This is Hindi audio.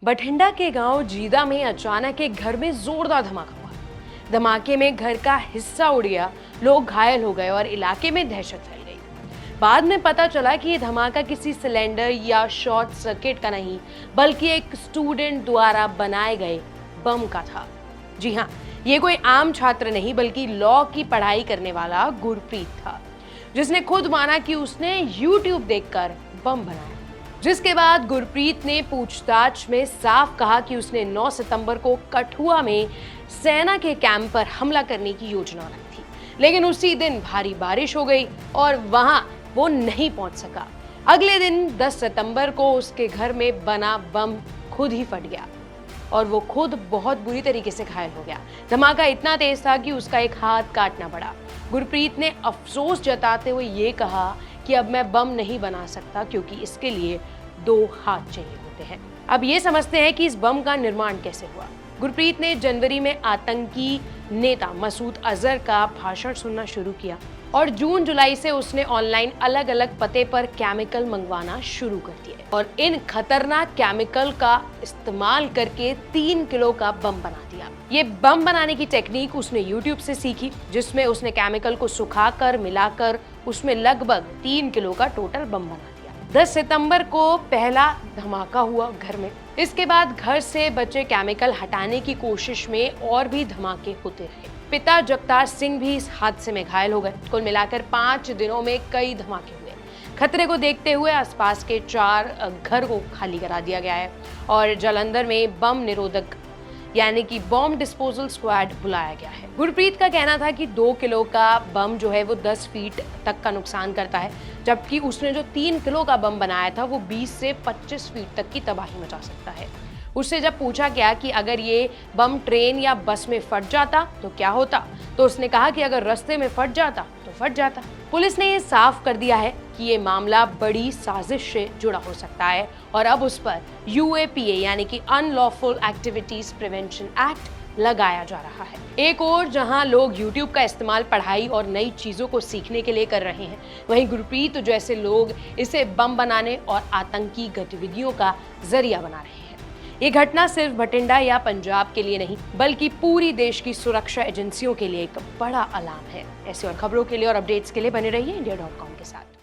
बठिंडा के गांव जीदा में अचानक एक घर में जोरदार धमाका हुआ। धमाके में घर का हिस्सा उड़ गया, लोग घायल हो गए और इलाके में दहशत फैल गई। बाद में पता चला कि ये धमाका किसी सिलेंडर या शॉर्ट सर्किट का नहीं, बल्कि एक स्टूडेंट द्वारा बनाए गए बम का था। जी हाँ, ये कोई आम छात्र नहीं बल्कि लॉ की पढ़ाई करने वाला गुरप्रीत था, जिसने खुद माना कि उसने YouTube देखकर बम बनाया। जिसके बाद गुरप्रीत ने पूछताछ में साफ कहा कि उसने 9 सितंबर को कठुआ में सेना के कैंप पर हमला करने की योजना रखी थी, लेकिन उसी दिन भारी बारिश हो गई और वहां वो नहीं पहुंच सका। अगले दिन 10 सितंबर को उसके घर में बना बम खुद ही फट गया और वो खुद बहुत बुरी तरीके से घायल हो गया। धमाका इतना तेज था कि उसका एक हाथ काटना पड़ा। गुरप्रीत ने अफसोस जताते हुए ये कहा कि अब मैं बम नहीं बना सकता क्योंकि इसके लिए 2 हाथ चाहिए होते हैं। अब ये समझते हैं कि इस बम का निर्माण कैसे हुआ। गुरप्रीत ने जनवरी में आतंकी नेता मसूद अजहर का भाषण सुनना शुरू किया और जून जुलाई से उसने ऑनलाइन अलग अलग पते पर केमिकल मंगवाना शुरू कर दिए और इन खतरनाक केमिकल का इस्तेमाल करके 3 किलो का बम बना दिया। ये बम बनाने की टेक्निक उसने YouTube से सीखी, जिसमें उसने केमिकल को सुखाकर मिलाकर उसमें लगभग 3 किलो का टोटल बम बना दिया। 10 सितंबर को पहला धमाका हुआ घर में। इसके बाद घर से बचे केमिकल हटाने की कोशिश में और भी धमाके होते रहे। पिता जगतार सिंह भी इस हादसे में घायल हो गए। कुल मिलाकर 5 दिनों में कई धमाके हुए। खतरे को देखते हुए आसपास के 4 घर को खाली करा दिया गया है और जालंधर में बम निरोधक यानी कि बॉम्ब डिस्पोजल स्क्वाड बुलाया गया है। गुरप्रीत का कहना था कि 2 किलो का बम जो है वो 10 फीट तक का नुकसान करता है, जबकि उसने जो 3 किलो का बम बनाया था वो 20 से 25 फीट तक की तबाही मचा सकता है। उससे जब पूछा गया कि अगर ये बम ट्रेन या बस में फट जाता तो क्या होता, तो उसने कहा कि अगर रास्ते में फट जाता तो फट जाता। पुलिस ने ये साफ कर दिया है कि ये मामला बड़ी साजिश से जुड़ा हो सकता है और अब उस पर UAPA यानी कि अनलॉफुल एक्टिविटीज प्रिवेंशन एक्ट लगाया जा रहा है। एक और जहां लोग YouTube का इस्तेमाल पढ़ाई और नई चीजों को सीखने के लिए कर रहे हैं, वहीं गुरप्रीत जैसे लोग इसे बम बनाने और आतंकी गतिविधियों का जरिया बना रहे हैं। ये घटना सिर्फ बठिंडा या पंजाब के लिए नहीं बल्कि पूरी देश की सुरक्षा एजेंसियों के लिए एक बड़ा अलार्म है। ऐसी और खबरों के लिए और अपडेट्स के लिए बने रहिए India.com के साथ।